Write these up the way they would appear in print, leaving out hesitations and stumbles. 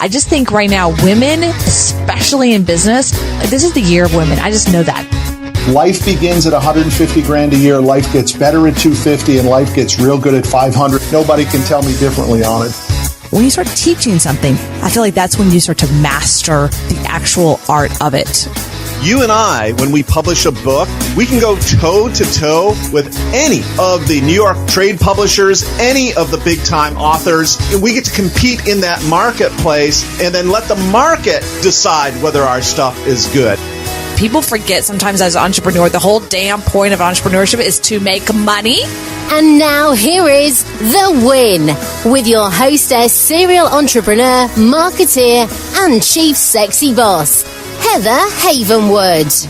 I just think right now, women, especially in business, this is the year of women. I just know that. Life begins at 150 grand a year. Life gets better at 250 and life gets real good at 500. Nobody can tell me differently on it. When you start teaching something, I feel like that's when you start to master the actual art of it. You and I, when we publish a book, we can go toe to toe with any of the New York trade publishers, any of the big time authors. And we get to compete in that marketplace and then let the market decide whether our stuff is good. People forget sometimes as an entrepreneur, the whole damn point of entrepreneurship is to make money. And now here is The Win with your hostess, serial entrepreneur, marketeer, and chief sexy boss, Heather Havenwood.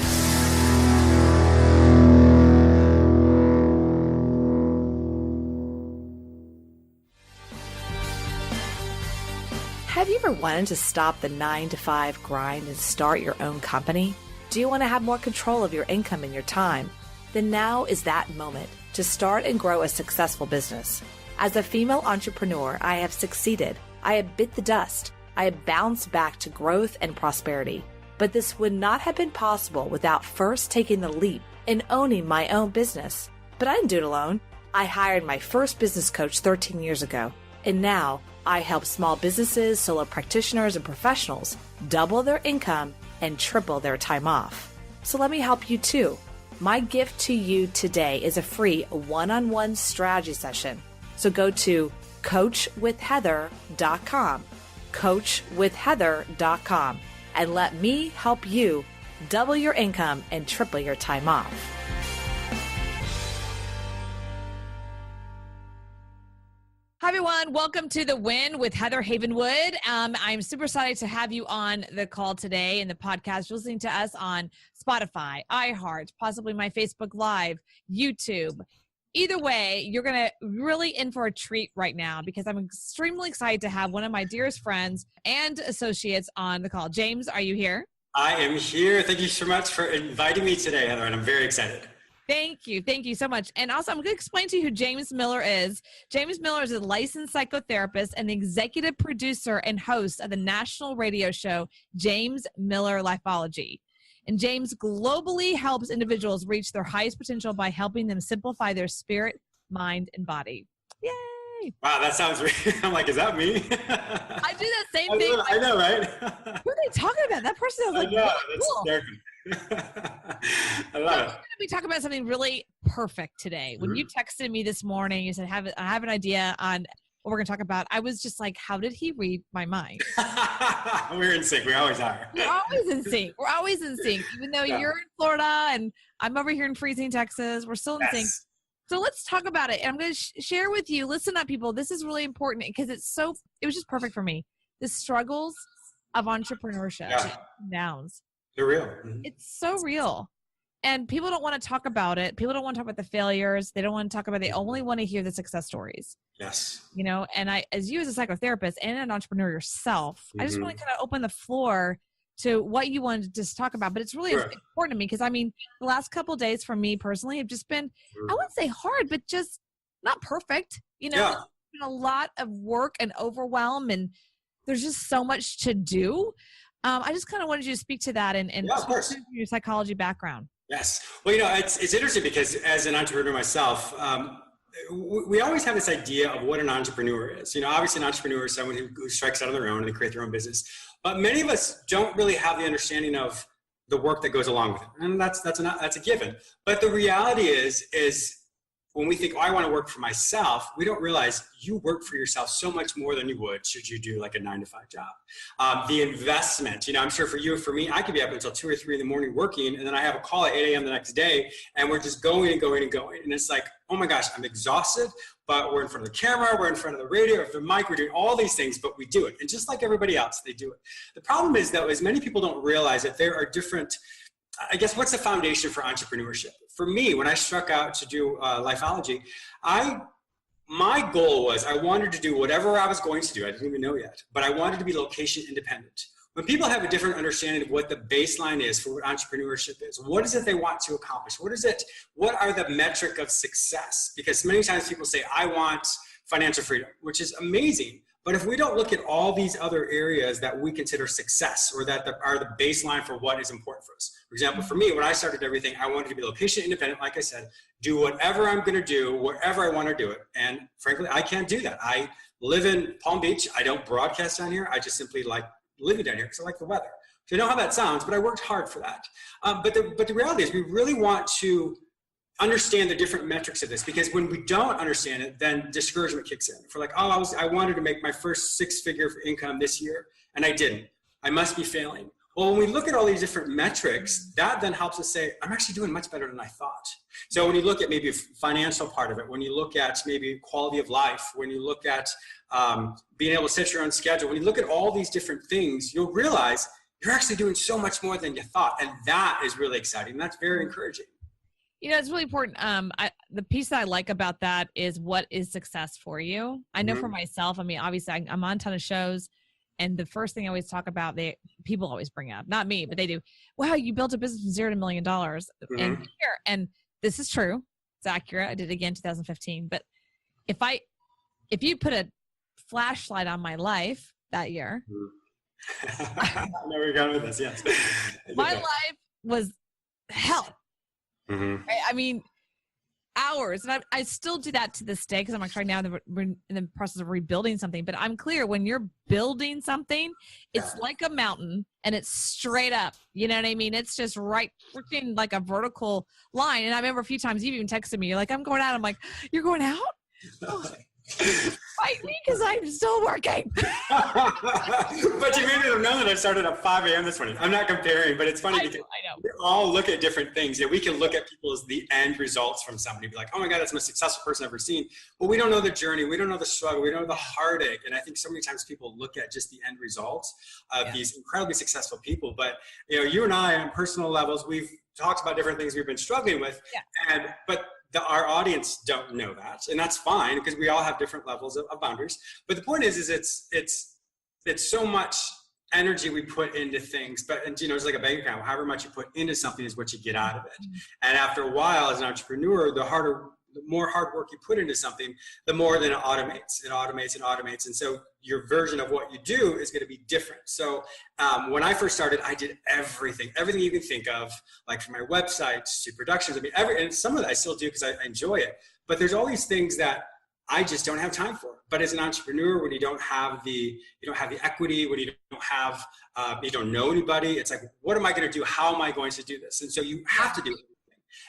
Have you ever wanted to stop the 9-to-5 grind and start your own company? Do you want to have more control of your income and your time? Then now is that moment to start and grow a successful business. As a female entrepreneur, I have succeeded. I have bit the dust. I have bounced back to growth and prosperity. But this would not have been possible without first taking the leap and owning my own business. But I didn't do it alone. I hired my first business coach 13 years ago. And now I help small businesses, solo practitioners, and professionals double their income and triple their time off. So let me help you too. My gift to you today is a free one-on-one strategy session. So go to coachwithheather.com, coachwithheather.com, and let me help you double your income and triple your time off. Hi, everyone. Welcome to The Win with Heather Havenwood. I'm super excited to have you on the call today and the podcast. You're listening to us on Spotify, iHeart, possibly my Facebook Live, YouTube. Either way, you're going to really in for a treat right now because I'm extremely excited to have one of my dearest friends and associates on the call. James, are you here? I am here. Thank you so much for inviting me today, Heather, and I'm very excited. Thank you. Thank you so much. And also, I'm going to explain to you who James Miller is. James Miller is a licensed psychotherapist and the executive producer and host of the national radio show, James Miller Lifeology. And James globally helps individuals reach their highest potential by helping them simplify their spirit, mind, and body. Yay! Wow, that sounds weird. I'm like, is that me? I do that same thing. I know, right? Who are they talking about? That person was like, I know, really cool. I love it. We're going to be talking about something really perfect today. When you texted me this morning, you said, I have an idea on what we're going to talk about. I was just like, how did he read my mind? We're in sync. We always are. We're always in sync. We're always in sync. Even though you're in Florida and I'm over here in freezing Texas, we're still in sync. So let's talk about it. And I'm going to share with you, listen up, people. This is really important because it was just perfect for me. The struggles of entrepreneurship. Nouns. They're real. Mm-hmm. It's so real. And people don't want to talk about it. People don't want to talk about the failures. They don't want to talk about it. They only want to hear the success stories. Yes. You know, and I, as you as a psychotherapist and an entrepreneur yourself, I just want to kind of open the floor to what you wanted to just talk about. But it's really important to me because, I mean, the last couple of days for me personally have just been, I wouldn't say hard, but just not perfect. You know, it's been a lot of work and overwhelm and there's just so much to do. I just kind of wanted you to speak to that and your psychology background. Yes. Well, you know, it's interesting because as an entrepreneur myself, we always have this idea of what an entrepreneur is. You know, obviously an entrepreneur is someone who strikes out on their own and they create their own business. But many of us don't really have the understanding of the work that goes along with it. And that's a given. But the reality is when we think, oh, I want to work for myself, we don't realize you work for yourself so much more than you would should you do like a 9-to-5 job. The investment, you know, I'm sure for you, for me, I could be up until 2 or 3 in the morning working, and then I have a call at 8 a.m. the next day, and we're just going and going and going. And it's like, oh my gosh, I'm exhausted, but we're in front of the camera, we're in front of the radio, or the mic, we're doing all these things, but we do it. And just like everybody else, they do it. The problem is, though, is many people don't realize that there are different, I guess, what's the foundation for entrepreneurship? For me, when I struck out to do Lifeology, my goal was I wanted to do whatever I was going to do. I didn't even know yet, but I wanted to be location independent. When people have a different understanding of what the baseline is for what entrepreneurship is, what is it they want to accomplish? What are the metric of success? Because many times people say, I want financial freedom, which is amazing. But if we don't look at all these other areas that we consider success or that are the baseline for what is important for us. For example, for me, when I started everything, I wanted to be location independent, like I said, do whatever I'm going to do, wherever I want to do it. And frankly, I can't do that. I live in Palm Beach. I don't broadcast down here. I just simply like living down here because I like the weather. So I know how that sounds, but I worked hard for that. But the reality is we really want to understand the different metrics of this, because when we don't understand it, then discouragement kicks in. If we're like, oh, I wanted to make my first 6-figure income this year and I didn't. I must be failing. Well, when we look at all these different metrics, that then helps us say, I'm actually doing much better than I thought. So when you look at maybe a financial part of it, when you look at maybe quality of life, when you look at being able to set your own schedule, when you look at all these different things, you'll realize you're actually doing so much more than you thought. And that is really exciting. And that's very encouraging. It's really important. The piece that I like about that is what is success for you. I know for myself, I mean, obviously I'm on a ton of shows, and the first thing I always talk about, people always bring up, not me, but they do. Wow, you built a business from $0 to $1 million. And this is true. It's accurate. I did it again in 2015. But if you put a flashlight on my life that year, I know where you're going with this. Yes, my life was hell. I mean, hours. And I still do that to this day because I'm actually now we're in the process of rebuilding something. But I'm clear, when you're building something, it's like a mountain and it's straight up. You know what I mean? It's just right freaking like a vertical line. And I remember a few times you even texted me, you're like, I'm going out. I'm like, you're going out? Fight me because I'm still working. But you made it know that I started at 5 a.m. this morning. I'm not comparing, but it's funny because I know. we all look at different things. Yeah, we can look at people as the end results from somebody, be like, oh my God, that's the most successful person I've ever seen. But we don't know the journey. We don't know the struggle. We don't know the heartache. And I think so many times people look at just the end results of these incredibly successful people. But you and I on personal levels, we've talked about different things we've been struggling with. But our audience don't know that, and that's fine because we all have different levels of boundaries. But the point is it's so much energy we put into things, but it's like a bank account. However much you put into something is what you get out of it. And after a while, as an entrepreneur, the more hard work you put into something, the more then it automates. It automates and automates. And so your version of what you do is going to be different. So when I first started, I did everything you can think of, like from my websites to productions. I mean, and some of that I still do because I enjoy it. But there's all these things that I just don't have time for. But as an entrepreneur, when you don't have the equity, when you don't have, you don't know anybody, it's like, what am I going to do? How am I going to do this? And so you have to do it.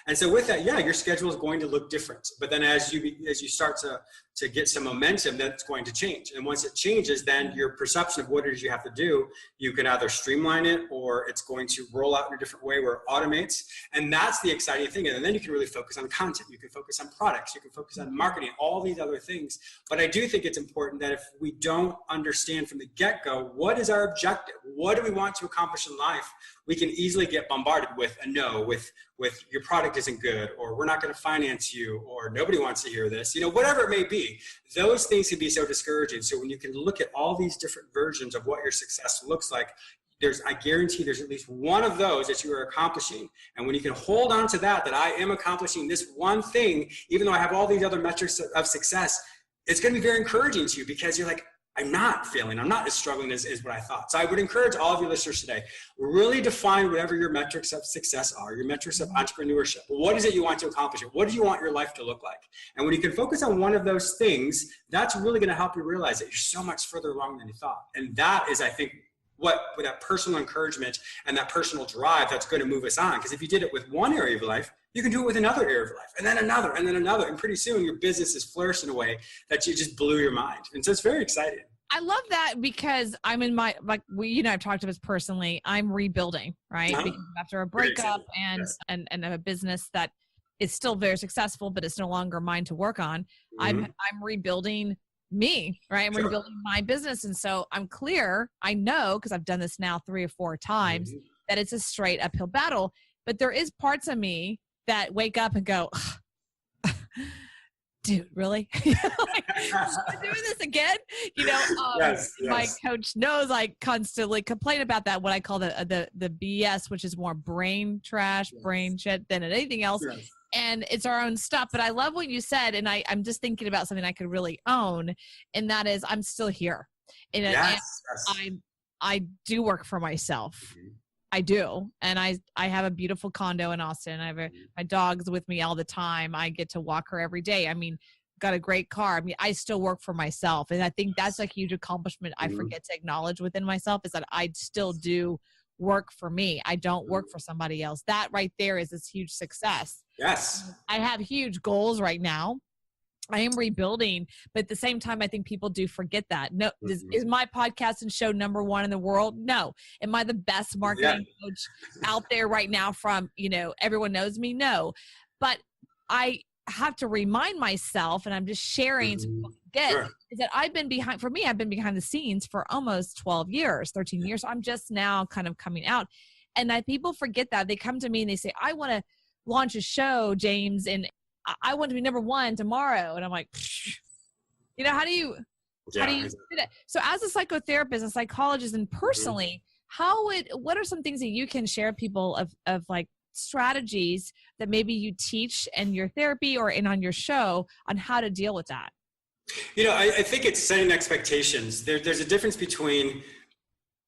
And so with that, your schedule is going to look different. But then as you start to get some momentum, that's going to change. And once it changes, then your perception of what it is you have to do, you can either streamline it or it's going to roll out in a different way where it automates. And that's the exciting thing. And then you can really focus on content. You can focus on products. You can focus on marketing, all these other things. But I do think it's important that if we don't understand from the get-go, what is our objective? What do we want to accomplish in life? We can easily get bombarded with a no, with your product isn't good, or we're not going to finance you, or nobody wants to hear this, whatever it may be. Those things can be so discouraging. So when you can look at all these different versions of what your success looks like, I guarantee there's at least one of those that you are accomplishing. And when you can hold on to that I am accomplishing this one thing, even though I have all these other metrics of success, it's going to be very encouraging to you because you're like, I'm not failing. I'm not as struggling as what I thought. So I would encourage all of your listeners today, really define whatever your metrics of success are, your metrics of entrepreneurship. What is it you want to accomplish? What do you want your life to look like? And when you can focus on one of those things, that's really going to help you realize that you're so much further along than you thought. And that is, I think, with that personal encouragement and that personal drive that's going to move us on. Because if you did it with one area of your life, you can do it with another area of your life, and then another, and then another. And pretty soon your business is flourishing in a way that you just blew your mind. And so it's very exciting. I love that because I'm in my, I've talked to this personally, I'm rebuilding, right? Because after a breakup and a business that is still very successful, but it's no longer mine to work on, I'm rebuilding me, right? I'm rebuilding my business. And so I'm clear, I know, because I've done this now 3 or 4 times, that it's a straight uphill battle. But there is parts of me that wake up and go, dude, really? Like, doing this again? My coach knows I constantly complain about that, what I call the BS, which is more brain trash, brain shit than anything else. and it's our own stuff. But I love what you said, and I'm just thinking about something I could really own, and that is I'm still here. And I do work for myself. I do. And I have a beautiful condo in Austin. I have my dog's with me all the time. I get to walk her every day. I mean, got a great car. I mean, I still work for myself. And I think that's a huge accomplishment I forget to acknowledge within myself, is that I still do work for me. I don't work for somebody else. That right there is this huge success. Yes. I have huge goals right now. I am rebuilding, but at the same time, I think people do forget that. No, is my podcast and show number one in the world? No. Am I the best marketing coach out there right now from, everyone knows me? No. But I have to remind myself, and I'm just sharing so people forget, is that I've been behind the scenes for almost 12 years, 13 years. So I'm just now kind of coming out. And people forget that. They come to me and they say, I want to launch a show, James, and I want to be number one tomorrow. And I'm like, how do you do that? So as a psychotherapist, a psychologist, and personally, what are some things that you can share people of like strategies that maybe you teach in your therapy or on your show on how to deal with that? I think it's setting expectations. There's a difference between,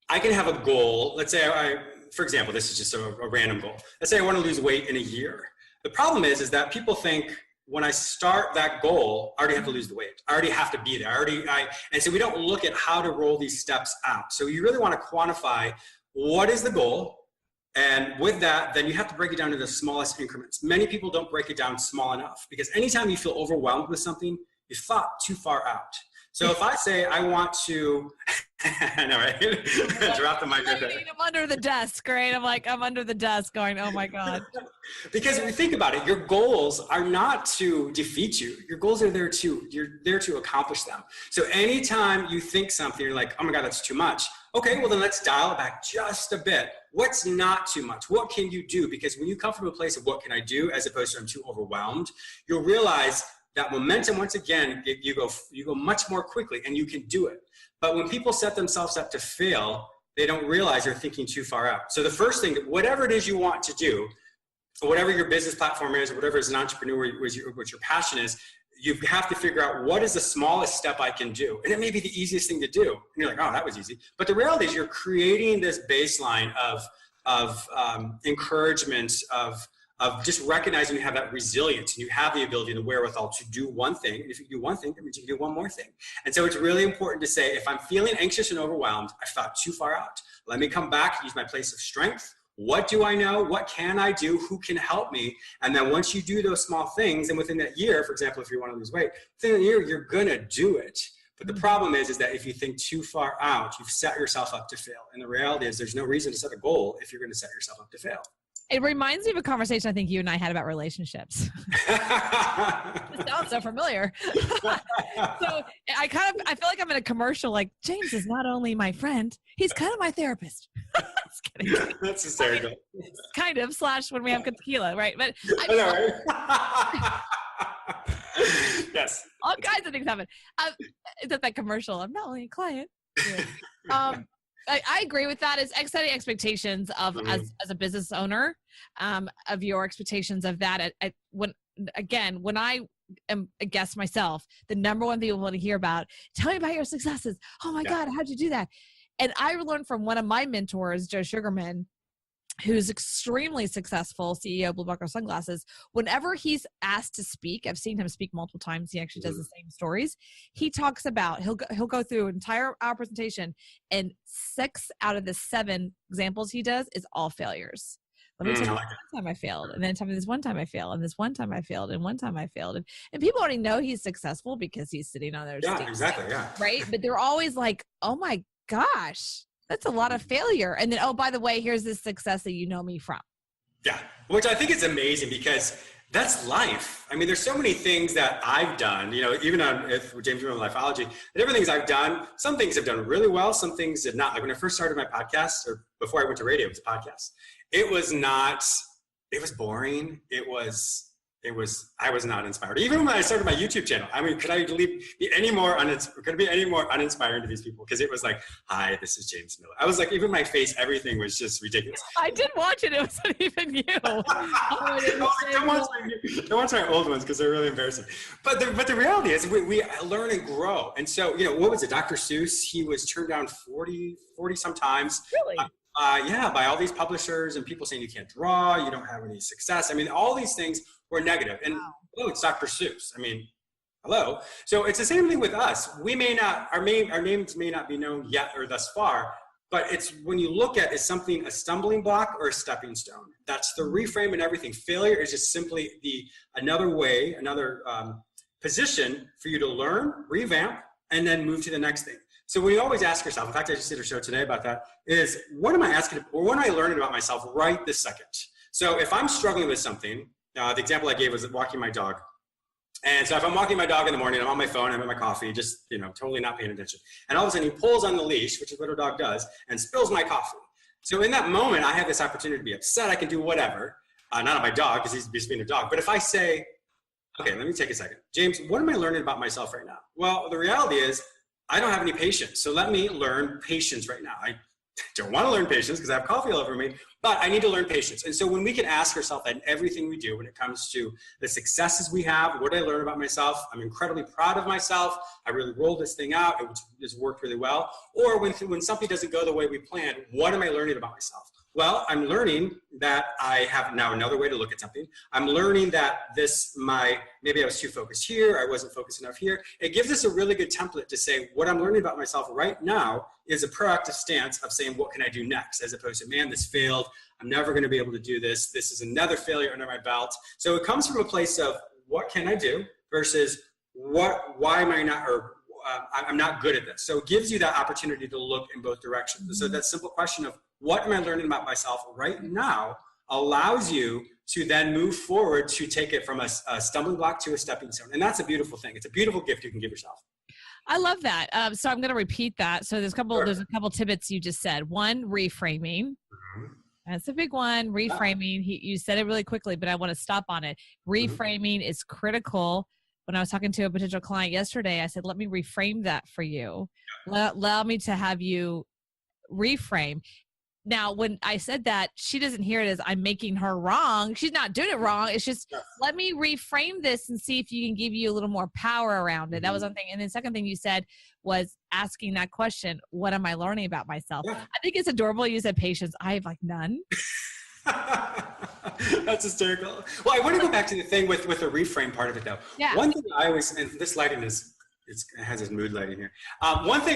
I can have a goal. Let's say for example, this is just a random goal. Let's say I want to lose weight in a year. The problem is that people think when I start that goal, I already have to lose the weight. I already have to be there. And so we don't look at how to roll these steps out. So you really want to quantify what is the goal. And with that, then you have to break it down to the smallest increments. Many people don't break it down small enough, because anytime you feel overwhelmed with something, you thought too far out. So if I say I want to, I know, right? Drop the mic right there. I'm under the desk, right? I'm under the desk going, oh my God. Because if you think about it, your goals are not to defeat you. Your goals are you're there to accomplish them. So anytime you think something, you're like, oh my God, that's too much. Okay, well then let's dial it back just a bit. What's not too much? What can you do? Because when you come from a place of what can I do, as opposed to I'm too overwhelmed, you'll realize that momentum, once again, you go much more quickly, and you can do it. But when people set themselves up to fail, they don't realize they're thinking too far out. So the first thing, whatever it is you want to do, whatever your business platform is, or whatever as an entrepreneur, what your passion is, you have to figure out what is the smallest step I can do. And it may be the easiest thing to do. And you're like, oh, that was easy. But the reality is you're creating this baseline of encouragement, of just recognizing you have that resilience, and you have the ability and the wherewithal to do one thing. And if you do one thing, that means you can do one more thing. And so it's really important to say, if I'm feeling anxious and overwhelmed, I thought too far out. Let me come back, use my place of strength. What do I know? What can I do? Who can help me? And then once you do those small things, and within that year, for example, if you want to lose weight, within a year, you're going to do it. But the problem is that if you think too far out, you've set yourself up to fail. And the reality is there's no reason to set a goal if you're going to set yourself up to fail. It reminds me of a conversation I think you and I had about relationships. It sounds so familiar. So I feel like I'm in a commercial, like, James is not only my friend, he's kind of my therapist. Just kidding. That's hysterical. Kind of, / when we have tequila, right? But I know, right? Yes. All kinds of things happen. It's that commercial. I'm not only a client. I agree with that. It's setting expectations of as a business owner, of your expectations of that. When I am a guest myself, the number one thing people want to hear about, tell me about your successes. Oh my God, how'd you do that? And I learned from one of my mentors, Joe Sugarman, who's extremely successful, CEO of Blue Buckle Sunglasses. Whenever he's asked to speak, I've seen him speak multiple times. He actually does the same stories. He talks about, he'll go through an entire hour presentation, and 6 out of the 7 examples he does is all failures. Let me tell you, one time I failed, and then tell me this one time I failed, and this one time I failed, and one time I failed. And people already know he's successful because he's sitting on their stage. Yeah, exactly, yeah. Right? But they're always like, oh my gosh, that's a lot of failure. And then, oh, by the way, here's this success that you know me from. Yeah, which I think is amazing, because that's life. I mean, there's so many things that I've done, even if James doing Lifeology, the different things I've done, some things have done really well, some things did not. Like when I first started my podcast, or before I went to radio, it was a podcast. It was boring. It was I was not inspired. Even when I started my YouTube channel, I mean, could be any more uninspiring to these people? Because it was like, hi, this is James Miller. I was like, even my face, everything was just ridiculous. I did watch it. It wasn't even you. Don't watch my old ones because they're really embarrassing. But the reality is we learn and grow. And so, what was it? Dr. Seuss, he was turned down 40 sometimes. Really? By all these publishers and people saying you can't draw, you don't have any success. I mean, all these things were negative. And it's Dr. Seuss. I mean, hello. So it's the same thing with us. We may not, our names may not be known yet or thus far, but it's when you look at, is something a stumbling block or a stepping stone? That's the reframe and everything. Failure is just simply another position for you to learn, revamp, and then move to the next thing. So when you always ask yourself, in fact, I just did a show today about that, is what am I asking, or what am I learning about myself right this second? So if I'm struggling with something, the example I gave was walking my dog. And so if I'm walking my dog in the morning, I'm on my phone, I'm at my coffee, just, totally not paying attention. And all of a sudden he pulls on the leash, which is what a dog does, and spills my coffee. So in that moment, I have this opportunity to be upset. I can do whatever, not on my dog because he's just being a dog. But if I say, okay, let me take a second. James, what am I learning about myself right now? Well, the reality is, I don't have any patience. So let me learn patience right now. I don't want to learn patience because I have coffee all over me, but I need to learn patience. And so when we can ask ourselves that in everything we do, when it comes to the successes we have, what did I learn about myself? I'm incredibly proud of myself. I really rolled this thing out. It just worked really well. Or when something doesn't go the way we planned, what am I learning about myself? Well, I'm learning that I have now another way to look at something. I'm learning that maybe I was too focused here, I wasn't focused enough here. It gives us a really good template to say, what I'm learning about myself right now is a proactive stance of saying, what can I do next? As opposed to, man, this failed. I'm never going to be able to do this. This is another failure under my belt. So it comes from a place of, what can I do versus why am I not, or I'm not good at this. So it gives you that opportunity to look in both directions. So that simple question of, what am I learning about myself right now allows you to then move forward to take it from a stumbling block to a stepping stone. And that's a beautiful thing. It's a beautiful gift you can give yourself. I love that. So I'm going to repeat that. So there's a couple tidbits you just said. One, reframing. Mm-hmm. That's a big one. Reframing. You said it really quickly, but I want to stop on it. Reframing is critical. When I was talking to a potential client yesterday, I said, let me reframe that for you. Allow me to have you reframe. Now, when I said that, she doesn't hear it as I'm making her wrong. She's not doing it wrong. It's just, let me reframe this and see if you can give you a little more power around it. That was one thing. And then the second thing you said was asking that question, what am I learning about myself? Yeah. I think it's adorable. You said patience. I have none. That's hysterical. Well, I want to go back to the thing with the reframe part of it, though. Yeah. One thing I always, and this lighting it has this mood lighting here. One thing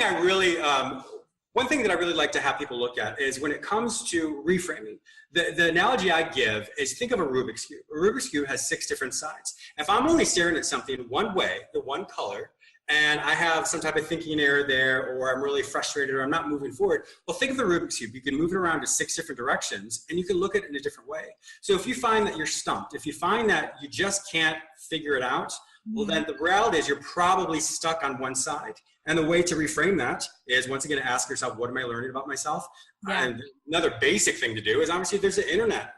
that I really like to have people look at is when it comes to reframing, the analogy I give is, think of a Rubik's Cube. A Rubik's Cube has 6 different sides. If I'm only staring at something one way, the one color, and I have some type of thinking error there, or I'm really frustrated, or I'm not moving forward, well, think of the Rubik's Cube. You can move it around to 6 different directions, and you can look at it in a different way. So if you find that you're stumped, if you find that you just can't figure it out, well, then the reality is you're probably stuck on one side. And the way to reframe that is, once again, ask yourself, what am I learning about myself? Yeah. And another basic thing to do is, obviously, there's the internet.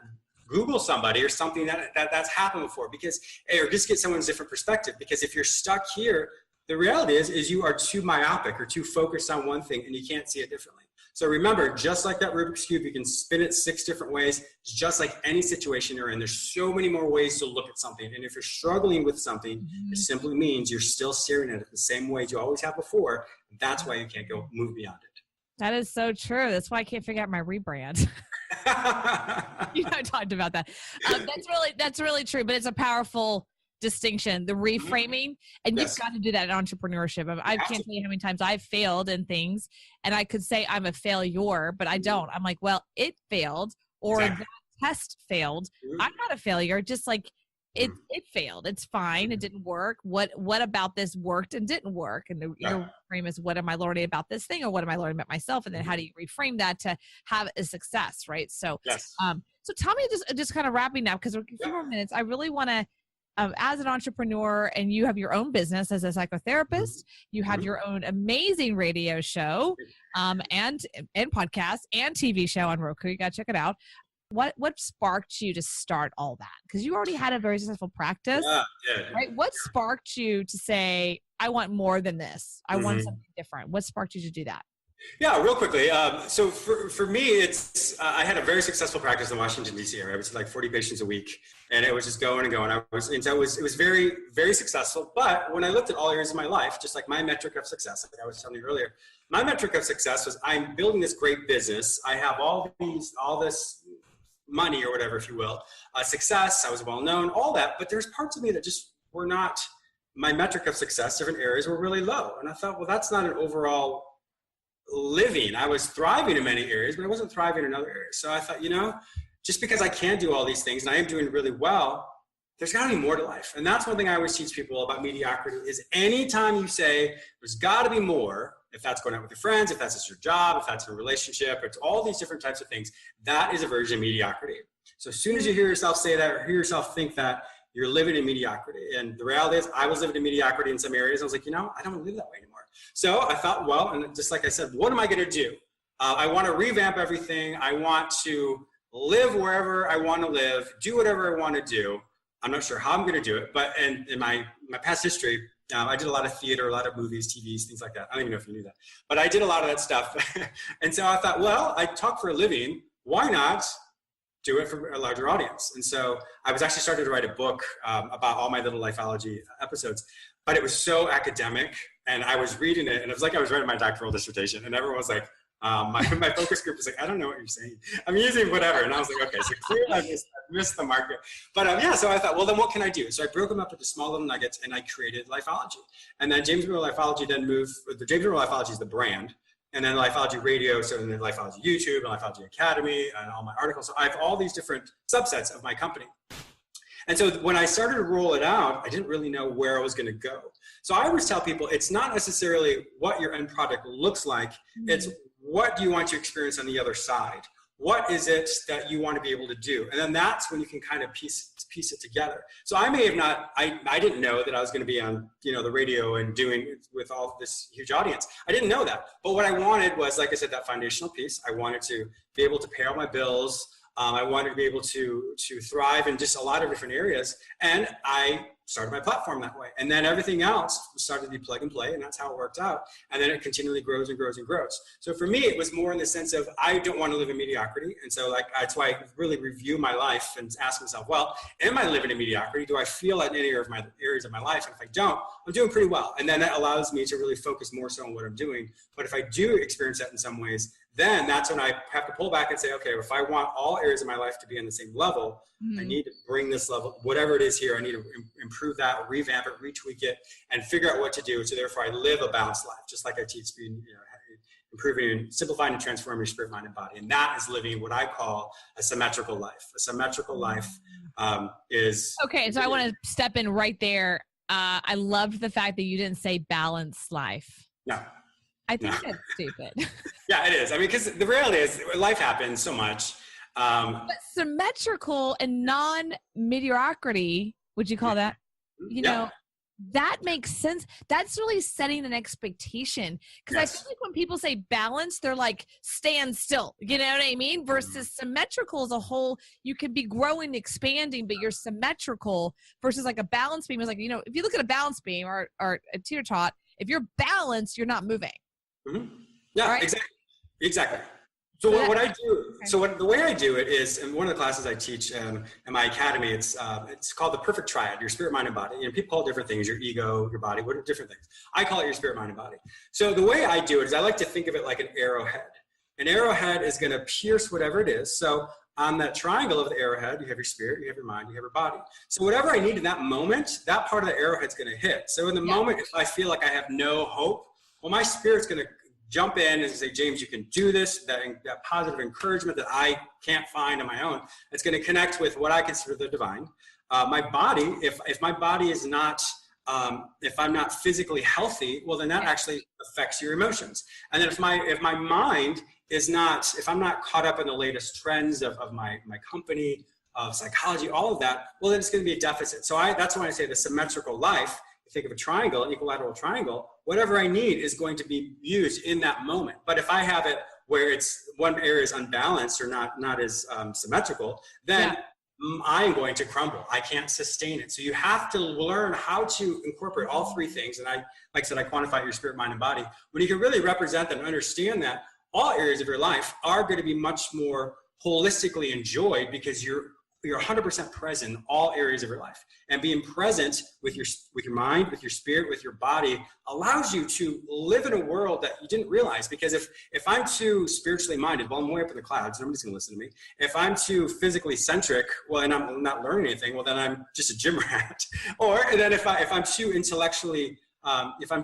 Google somebody or something that's happened before, or just get someone's different perspective. Because if you're stuck here, the reality is you are too myopic or too focused on one thing, and you can't see it differently. So remember, just like that Rubik's Cube, you can spin it 6 different ways. It's just like any situation you're in. There's so many more ways to look at something. And if you're struggling with something, it simply means you're still staring at it the same ways you always have before. That's why you can't move beyond it. That is so true. That's why I can't figure out my rebrand. I talked about that. That's really true, but it's a powerful distinction, the reframing, and you've got to do that in entrepreneurship. I can't tell you how many times I've failed in things, and I could say I'm a failure, but I don't. I'm like, well, it failed, or that test failed. I'm not a failure. Just like it failed. It's fine. It didn't work. What about this worked and didn't work? And your reframe is, what am I learning about this thing, or what am I learning about myself? And then how do you reframe that to have a success, right? So, so tell me, just kind of wrapping up, because we're a few more minutes. I really want to. As an entrepreneur, and you have your own business as a psychotherapist, you have your own amazing radio show, and podcast and TV show on Roku. You got to check it out. what sparked you to start all that? Because you already had a very successful practice, right? What sparked you to say, I want more than this? I want something different. What sparked you to do that? Yeah, real quickly. So for me, it's I had a very successful practice in the Washington, D.C. area. I was like 40 patients a week, and it was just going and going. It was very, very successful. But when I looked at all areas of my life, just like my metric of success, like I was telling you earlier, my metric of success was I'm building this great business. I have all this money or whatever, if you will, success. I was well known, all that. But there's parts of me that just were not my metric of success. Different areas were really low, and I thought, well, that's not an overall living. I was thriving in many areas, but I wasn't thriving in other areas. So I thought, just because I can do all these things and I am doing really well, there's got to be more to life. And that's one thing I always teach people about mediocrity is anytime you say there's got to be more, if that's going out with your friends, if that's just your job, if that's a relationship, it's all these different types of things, that is a version of mediocrity. So as soon as you hear yourself say that or hear yourself think that, you're living in mediocrity. And the reality is I was living in mediocrity in some areas. I was like, I don't want to live that way anymore. So I thought, well, and just like I said, what am I going to do? I want to revamp everything. I want to live wherever I want to live, do whatever I want to do. I'm not sure how I'm going to do it, but in my past history, I did a lot of theater, a lot of movies, TVs, things like that. I don't even know if you knew that, but I did a lot of that stuff. And so I thought, well, I talk for a living. Why not do it for a larger audience? And so I was actually starting to write a book about all my little Lifeology episodes, but it was so academic and I was reading it and it was like I was writing my doctoral dissertation and everyone was like, my focus group was like, I don't know what you're saying. I'm using whatever. And I was like, okay, so clearly I missed the market. But so I thought, well, then what can I do? So I broke them up into small little nuggets and I created Lifeology. And then James Monroe Lifeology then moved, the James Monroe Lifeology is the brand. And then Lifeology Radio, so then Lifeology YouTube, and Lifeology Academy, and all my articles. So I have all these different subsets of my company. And so when I started to roll it out, I didn't really know where I was going to go. So I always tell people, it's not necessarily what your end product looks like. It's what do you want to experience on the other side? What is it that you want to be able to do? And then that's when you can kind of piece it together. So I may have not, I didn't know that I was going to be on, the radio and doing it with all this huge audience. I didn't know that. But what I wanted was, like I said, that foundational piece. I wanted to be able to pay all my bills. I wanted to be able to thrive in just a lot of different areas. And I started my platform that way. And then everything else started to be plug and play, and that's how it worked out. And then it continually grows and grows and grows. So for me, it was more in the sense of I don't want to live in mediocrity. And so that's why I really review my life and ask myself, well, am I living in mediocrity? Do I feel that in any of my areas of my life? And if I don't, I'm doing pretty well. And then that allows me to really focus more so on what I'm doing. But if I do experience that in some ways, then that's when I have to pull back and say, okay, if I want all areas of my life to be on the same level, I need to bring this level, whatever it is here, I need to improve that, revamp it, retweak it, and figure out what to do. So therefore I live a balanced life, just like I teach improving and simplifying and transforming your spirit, mind, and body. And that is living what I call a symmetrical life. A symmetrical life is... Okay, so I want to step in right there. I loved the fact that you didn't say balanced life. No. I think that's stupid. Yeah, it is. I mean, because the reality is life happens so much. But symmetrical and non-mediocrity, would you call that? That makes sense. That's really setting an expectation. Because I feel like when people say balance, they're like, stand still. You know what I mean? Versus symmetrical as a whole, you could be growing, expanding, but you're symmetrical versus like a balance beam is like, if you look at a balance beam or a teeter-tot, if you're balanced, you're not moving. Mm-hmm. Yeah, right? Exactly. So what I do, the way I do it is, in one of the classes I teach in my academy, it's called the perfect triad, your spirit, mind, and body. People call it different things, your ego, your body, what are different things. I call it your spirit, mind, and body. So the way I do it is I like to think of it like an arrowhead. An arrowhead is going to pierce whatever it is. So on that triangle of the arrowhead, you have your spirit, you have your mind, you have your body. So whatever I need in that moment, that part of the arrowhead is going to hit. So in the moment, if I feel like I have no hope, well, my spirit's going to jump in and say, James, you can do this, that positive encouragement that I can't find on my own. It's going to connect with what I consider the divine. My body, if my body is not, if I'm not physically healthy, well, then that actually affects your emotions. And then if my mind is not, if I'm not caught up in the latest trends of my company, of psychology, all of that, well, then it's going to be a deficit. So that's why I say the symmetrical life. Think of a triangle, an equilateral triangle, whatever I need is going to be used in that moment. But if I have it where it's one area is unbalanced or not as symmetrical, then I am going to crumble. I can't sustain it. So you have to learn how to incorporate all three things. And like I said, I quantify your spirit, mind, and body. When you can really represent them and understand that all areas of your life are going to be much more holistically enjoyed because you're 100% present in all areas of your life. And being present with your mind, with your spirit, with your body allows you to live in a world that you didn't realize. Because if I'm too spiritually minded, well, I'm way up in the clouds, nobody's going to listen to me. If I'm too physically centric, well, and I'm not learning anything, well, then I'm just a gym rat. Or then if I'm too intellectually, if I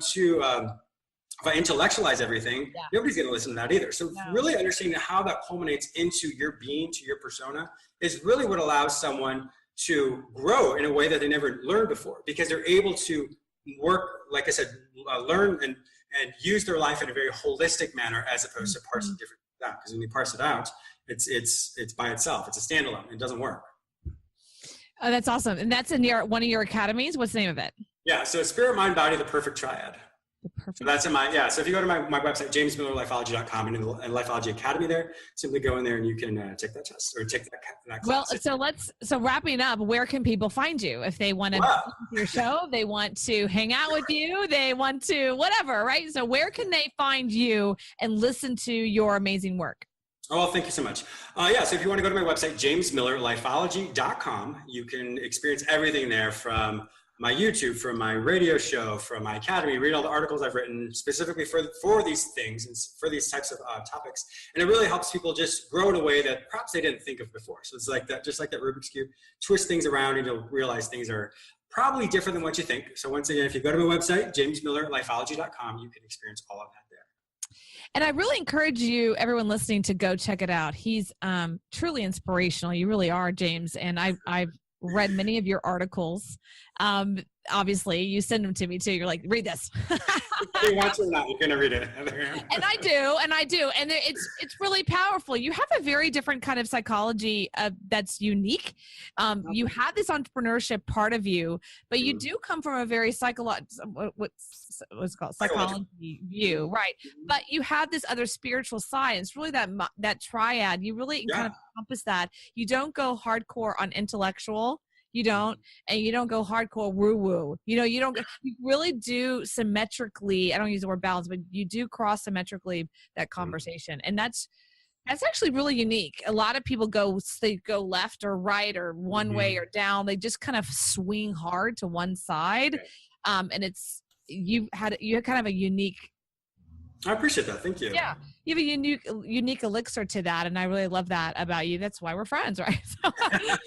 intellectualize everything, nobody's going to listen to that either. So really understanding how that culminates into your being, to your persona, is really what allows someone to grow in a way that they never learned before, because they're able to work, like I said, learn and use their life in a very holistic manner, as opposed to parsing different things out. Because when you parse it out, it's by itself. It's a standalone. It doesn't work. Oh, that's awesome. And that's in one of your academies. What's the name of it? Yeah. So it's Spirit, Mind, Body, the Perfect Triad. So that's in so if you go to my website, jamesmillerlifeology.com, and in the Lifeology Academy there, simply go in there and you can take that test or take that class. Well, so wrapping up, where can people find you if they want to listen to your show, they want to hang out with you, they want to whatever, right? So where can they find you and listen to your amazing work? Oh, well, thank you so much. So if you want to go to my website, jamesmillerlifeology.com, you can experience everything there, from my YouTube, from my radio show, from my academy, read all the articles I've written specifically for these things and for these types of topics. And it really helps people just grow in a way that perhaps they didn't think of before. So it's like that, just like that Rubik's Cube, twist things around and you'll realize things are probably different than what you think. So once again, if you go to my website, jamesmillerlifeology.com, you can experience all of that there. And I really encourage you, everyone listening, to go check it out. He's truly inspirational. You really are, James. And I've read many of your articles. Obviously, you send them to me too. You're like, read this. You want to or not, you're going to read it. And I do. And it's really powerful. You have a very different kind of psychology that's unique. You have this entrepreneurship part of you, but you do come from a very psychology view, right? But you have this other spiritual side. It's really that triad. You really kind of encompass that. You don't go hardcore on intellectual. You don't go hardcore woo-woo. You really do symmetrically, I don't use the word balance, but you do cross symmetrically that conversation. And that's actually really unique. A lot of people go left or right or one way or down. They just kind of swing hard to one side. And you had kind of a unique. I appreciate that. Thank you. Yeah. You have a unique elixir to that. And I really love that about you. That's why we're friends, right?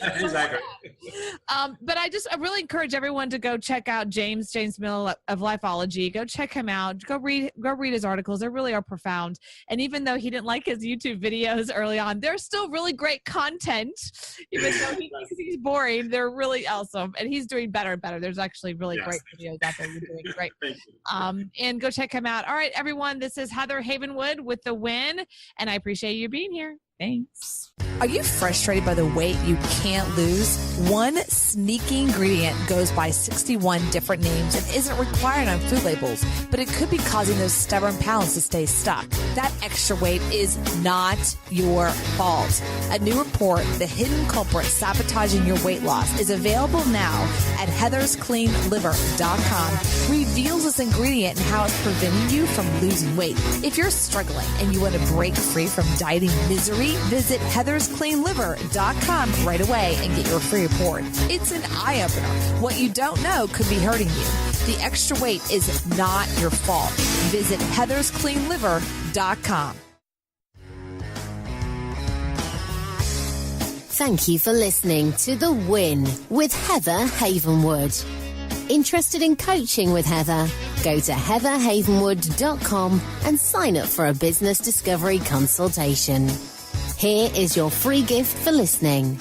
Exactly. But I really encourage everyone to go check out James Miller of Lifeology. Go check him out. Go read his articles. They really are profound. And even though he didn't like his YouTube videos early on, they're still really great content. Even though he's boring, they're really awesome. And he's doing better and better. There's actually really great videos out there. You're doing great. Thank you. And go check him out. All right, everyone. This is Heather Havenwood with The Win, and I appreciate you being here. Thanks. Are you frustrated by the weight you can't lose? One sneaky ingredient goes by 61 different names and isn't required on food labels, but it could be causing those stubborn pounds to stay stuck. That extra weight is not your fault. A new report, The Hidden Culprit Sabotaging Your Weight Loss, is available now at heatherscleanliver.com. Reveals this ingredient and how it's preventing you from losing weight. If you're struggling and you want to break free from dieting misery, visit heatherscleanliver.com right away and get your free report. It's an eye-opener. What you don't know could be hurting you. The extra weight is not your fault. Visit heatherscleanliver.com. Thank you for listening to The Win with Heather Havenwood. Interested in coaching with Heather? Go to heatherhavenwood.com and sign up for a business discovery consultation. Here is your free gift for listening.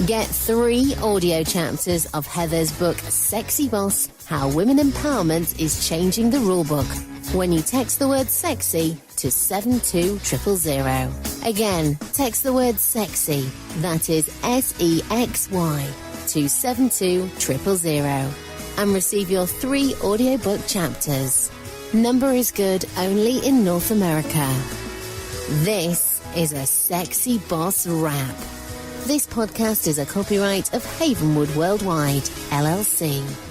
Get 3 audio chapters of Heather's book, Sexy Boss, How Women Empowerment is Changing the Rulebook, when you text the word sexy to 72000. Again, text the word sexy, that is SEXY, to 72000, and receive your 3 audiobook chapters. Number is good only in North America. This is a Sexy Boss Rap. This podcast is a copyright of Havenwood Worldwide, LLC.